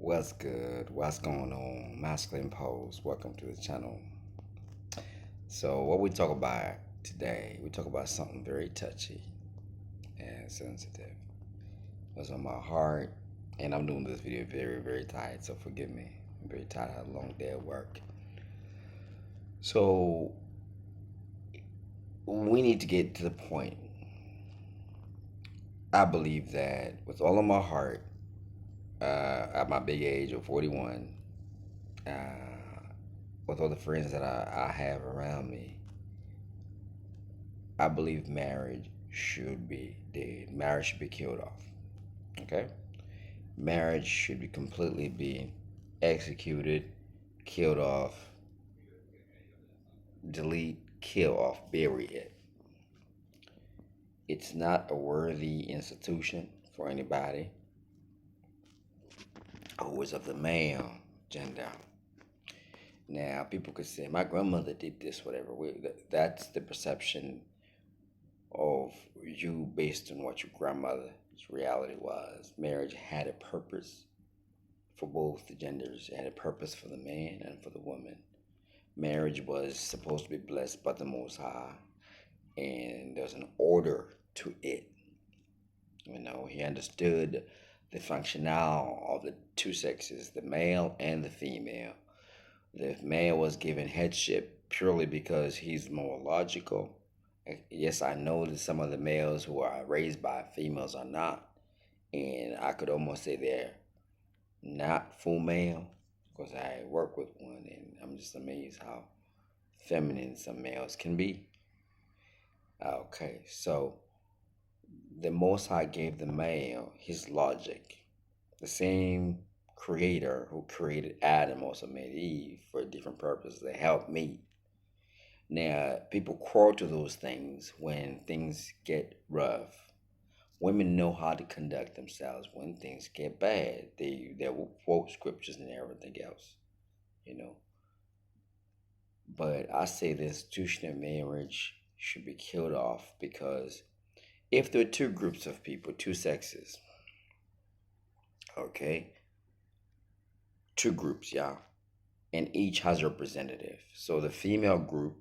What's good? What's going on? Masculine Pose. Welcome to the channel. So, what we talk about today, we talk about something very touchy and sensitive. What's on my heart, and I'm doing this video very, very tired, so forgive me. I'm very tired. I had a long day at work. So, we need to get to the point. I believe that with all of my heart, at my big age of 41, uh, with all the friends that I have around me, I believe marriage should be dead. Marriage should be killed off. Okay? Marriage should be completely be executed, killed off, delete, kill off, bury it. It's not a worthy institution for anybody who is of the male gender. Now, people could say, my grandmother did this, whatever. That's the perception of you based on what your grandmother's reality was. Marriage had a purpose for both the genders. It had a purpose for the man and for the woman. Marriage was supposed to be blessed by the Most High, and there's an order to it. He understood the functional of the two sexes, the male and the female. The male was given headship purely because he's more logical. Yes, I know that some of the males who are raised by females are not, and I could almost say they're not full male because I work with one, and I'm just amazed how feminine some males can be. Okay, so the Most High gave the male his logic. The same creator who created Adam also made Eve for a different purpose. They help me. Now, people quarrel to those things when things get rough. Women know how to conduct themselves when things get bad. They will quote scriptures and everything else, you know. But I say the institution of marriage should be killed off because if there are two groups of people, two sexes, okay, two groups, yeah, and each has a representative. So the female group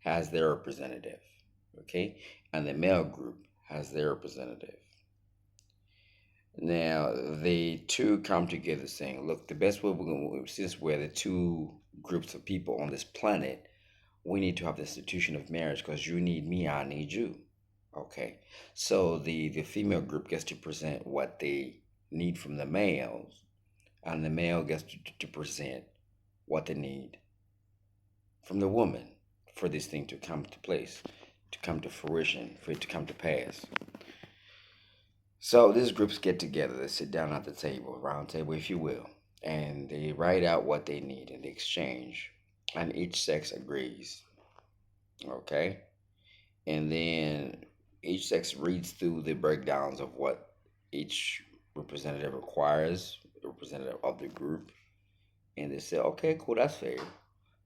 has their representative, okay, and the male group has their representative. Now the two come together saying, look, the best way we're going to, since we're the two groups of people on this planet, we need to have the institution of marriage because you need me, I need you. Okay. So the female group gets to present what they need from the males, and the male gets to present what they need from the woman for this thing to come to place, to come to fruition, for it to come to pass. So these groups get together, they sit down at the table, round table, if you will, and they write out what they need in the exchange, and each sex agrees. Okay, and then each sex reads through the breakdowns of what each representative requires, the representative of the group, and they say, okay, cool, that's fair.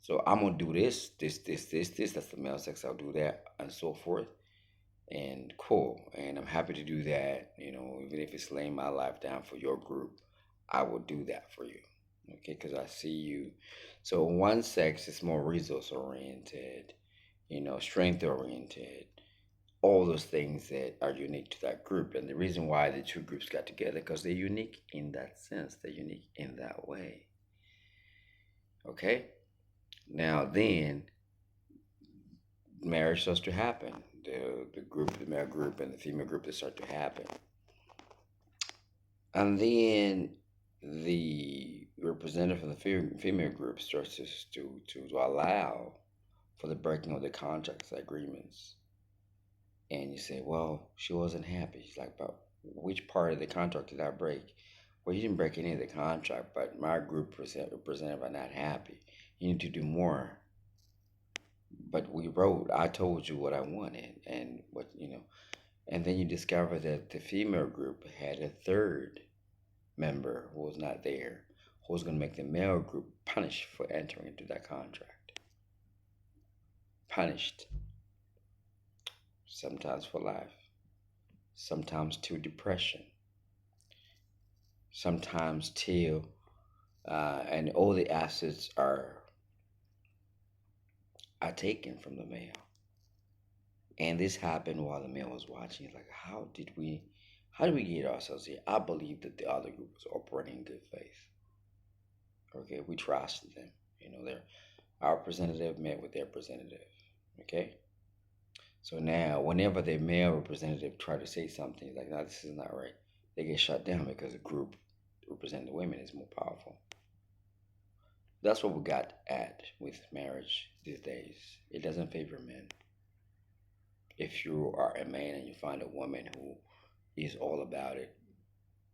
So I'm gonna do this. That's the male sex. I'll do that, and so forth. And cool. And I'm happy to do that. Even if it's laying my life down for your group, I will do that for you. Okay, because I see you. So one sex is more resource oriented, strength oriented, all those things that are unique to that group. And the reason why the two groups got together, because they're unique in that sense. They're unique in that way. Okay? Now then, marriage starts to happen. The group, the male group and the female group, they start to happen. And then the representative of the female group starts to allow for the breaking of the contracts, agreements. And you say, well, she wasn't happy. She's like, but which part of the contract did I break? Well, you didn't break any of the contract, but my group representative are not happy. You need to do more. But I told you what I wanted and and then you discover that the female group had a third member who was not there, who was going to make the male group punished for entering into that contract. Punished. Sometimes for life, sometimes to depression, sometimes till and all the assets are taken from the male. And this happened while the male was watching. It's like, how did we get ourselves here? I believe that the other group was operating in good faith. Okay, we trusted them. They're our representative met with their representative. Okay, so now whenever the male representative try to say something like, "No, this is not right," they get shut down because the group representing the women is more powerful. That's what we got at with marriage these days. It doesn't favor men. If you are a man and you find a woman who is all about it,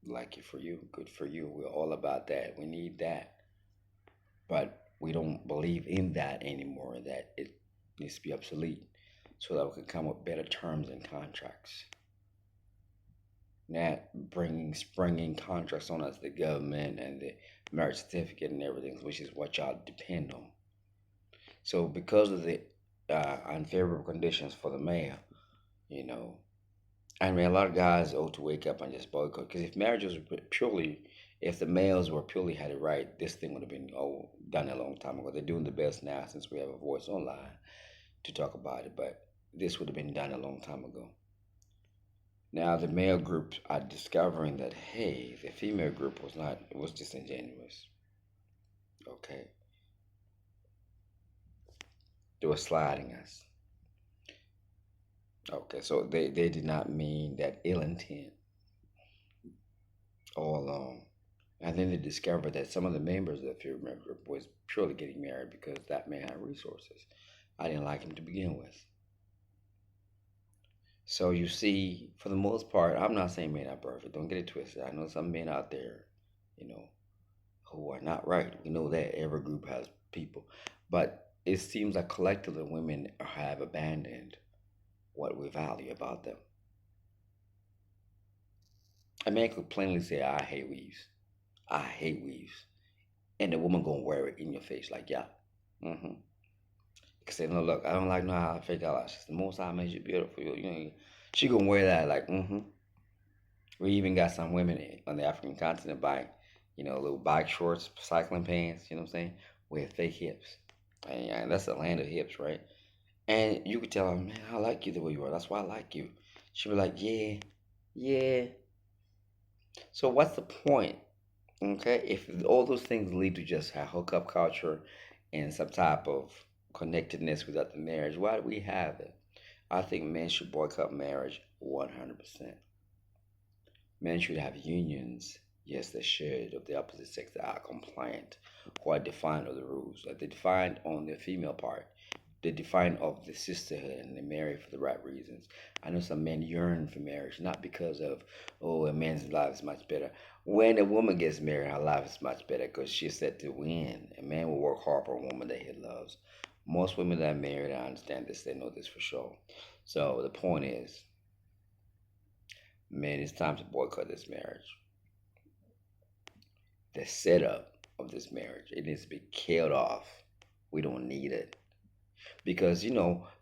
like it for you, good for you. We're all about that. We need that. But we don't believe in that anymore, that it needs to be obsolete so that we can come up with better terms and contracts. Not springing contracts on us, the government and the marriage certificate and everything, which is what y'all depend on. So because of the unfavorable conditions for the male, you know, I mean, a lot of guys ought to wake up and just boycott. Because if marriages were purely, if the males were purely had it right, this thing would have been done a long time ago. They're doing the best now since we have a voice online to talk about it, but this would have been done a long time ago. Now the male groups are discovering that hey, the female group was not, it was disingenuous. Okay, they were sliding us. Okay, so they did not mean that ill intent all along. And then they discovered that some of the members of the female group was purely getting married because that man had resources. I didn't like him to begin with. So you see, for the most part, I'm not saying men are perfect. Don't get it twisted. I know some men out there, you know, who are not right. We know that every group has people, but it seems like collectively women have abandoned what we value about them. A man could plainly say, "I hate weaves. I hate weaves," and the woman gonna wear it in your face like, "Yeah." Mm-hmm. Cause say, "No, look, I don't like no fake eyelashes. The most I made you beautiful. She gonna wear that like, mm-hmm." We even got some women on the African continent buying, little bike shorts, cycling pants. You know what I'm saying? With fake hips, and that's the land of hips, right? And you could tell her, "Man, I like you the way you are. That's why I like you." She'd be like, "Yeah, yeah." So what's the point? Okay, if all those things lead to just a hookup culture and some type of connectedness without the marriage, why do we have it? I think men should boycott marriage 100%. Men should have unions. Yes, they should, of the opposite sex that are compliant, who are defined of the rules. That they defined on the female part. They define of the sisterhood and they marry for the right reasons. I know some men yearn for marriage, not because of, oh, a man's life is much better. When a woman gets married, her life is much better because she's set to win. A man will work hard for a woman that he loves. Most women that are married, I understand this, they know this for sure. So the point is, man, it's time to boycott this marriage. The setup of this marriage, it needs to be killed off. We don't need it. Because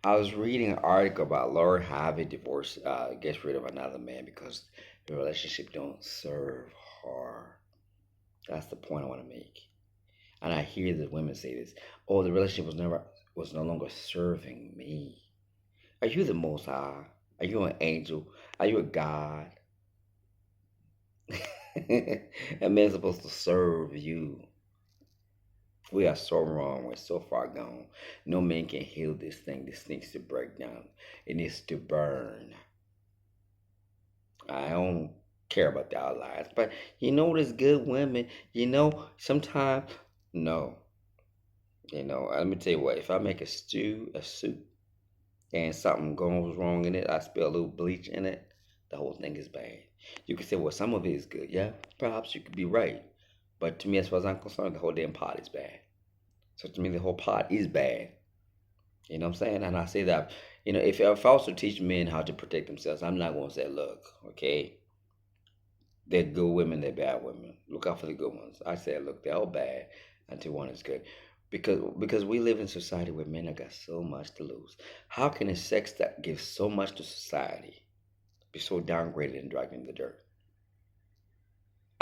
I was reading an article about Laura Harvey divorce gets rid of another man because the relationship don't serve her. That's the point I want to make. And I hear the women say this: "Oh, the relationship was no longer serving me." Are you the Most High? Are you an angel? Are you a God? A man's supposed to serve you. We are so wrong. We're so far gone. No man can heal this thing. This needs to break down. It needs to burn. I don't care about the outliers. But there's good women. Sometimes, no. Let me tell you what. If I make a stew, a soup, and something goes wrong in it, I spill a little bleach in it, the whole thing is bad. You can say, well, some of it is good. Yeah, perhaps you could be right. But to me, as far as I'm concerned, the whole damn pot is bad. So to me, the whole pot is bad. You know what I'm saying? And I say that, if I also teach men how to protect themselves, I'm not going to say, look, okay, they're good women, they're bad women. Look out for the good ones. I say, look, they're all bad until one is good. Because we live in a society where men have got so much to lose. How can a sex that gives so much to society be so downgraded and dragged in the dirt?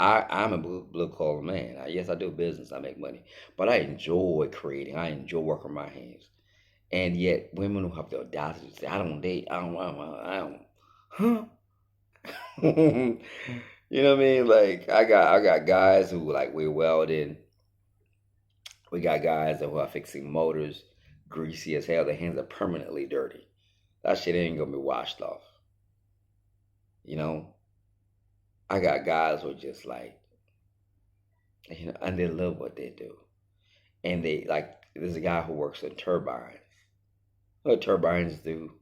I'm a blue collar man. Yes, I do business. I make money, but I enjoy creating. I enjoy working my hands. And yet, women who have the audacity to say, "I don't date. I don't." Huh? You know what I mean? Like I got guys who like we're welding. We got guys who are fixing motors, greasy as hell. Their hands are permanently dirty. That shit ain't gonna be washed off. You know, I got guys who are just like, and they love what they do. And they like, there's a guy who works on turbines. What turbines do?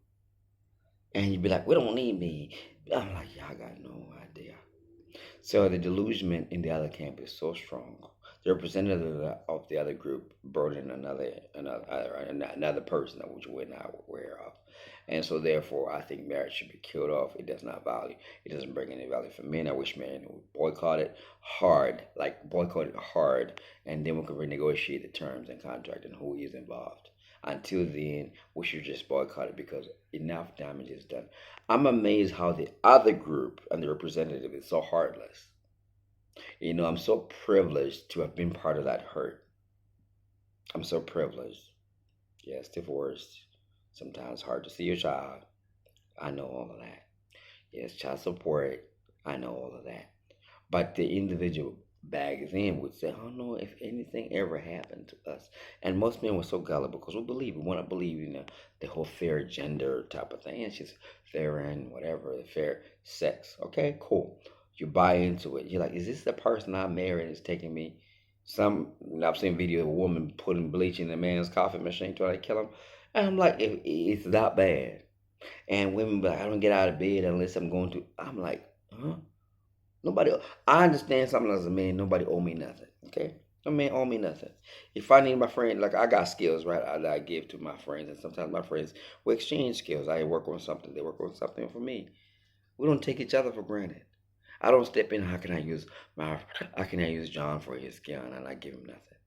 And you'd be like, we don't need me. I'm like, y'all got no idea. So the delusion in the other camp is so strong. The representative of the other group brought in another person which we're not aware of, and so therefore I think marriage should be killed off. It does not value. It doesn't bring any value for men. I wish men would boycott it hard, like boycott it hard, and then we can renegotiate the terms and contract and who is involved. Until then, we should just boycott it because enough damage is done. I'm amazed how the other group and the representative is so heartless. I'm so privileged to have been part of that hurt. I'm so privileged. Yes, divorced. Sometimes hard to see your child. I know all of that. Yes, child support. I know all of that. But the individual back then would say, "Oh no, if anything ever happened to us," and most men were so gullible because we want to believe in the whole fair gender type of thing. It's just fair and whatever, fair sex. Okay, cool. You buy into it. You're like, is this the person I married is taking me? I've seen video of a woman putting bleach in a man's coffee machine trying to kill him, and I'm like, it's that bad. And women be like, I don't get out of bed unless I'm going to. I'm like, huh? Nobody. I understand something as a man. Nobody owe me nothing. Okay, a man owe me nothing. If I need my friend, like I got skills, right? I give to my friends, and sometimes my friends we exchange skills. I work on something. They work on something for me. We don't take each other for granted. I don't step in. How can I use John for his skill and I give him nothing?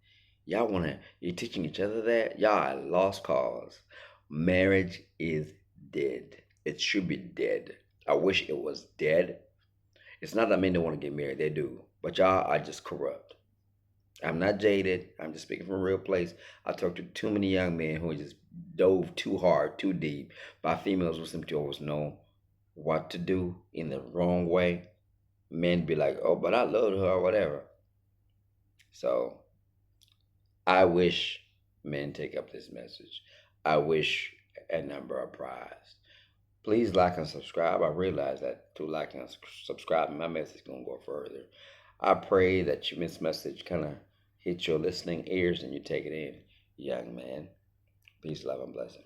You're teaching each other that? Y'all are lost cause. Marriage is dead. It should be dead. I wish it was dead. It's not that men don't want to get married, they do. But y'all are just corrupt. I'm not jaded. I'm just speaking from a real place. I talked to too many young men who just dove too hard, too deep by females who seem to always know what to do in the wrong way. Men be like, oh, but I loved her or whatever. So I wish men take up this message. I wish a number are prized. Please like and subscribe. I realize that through liking and subscribing, my message is going to go further. I pray that this message kind of hit your listening ears and you take it in, young man. Peace, love, and blessings.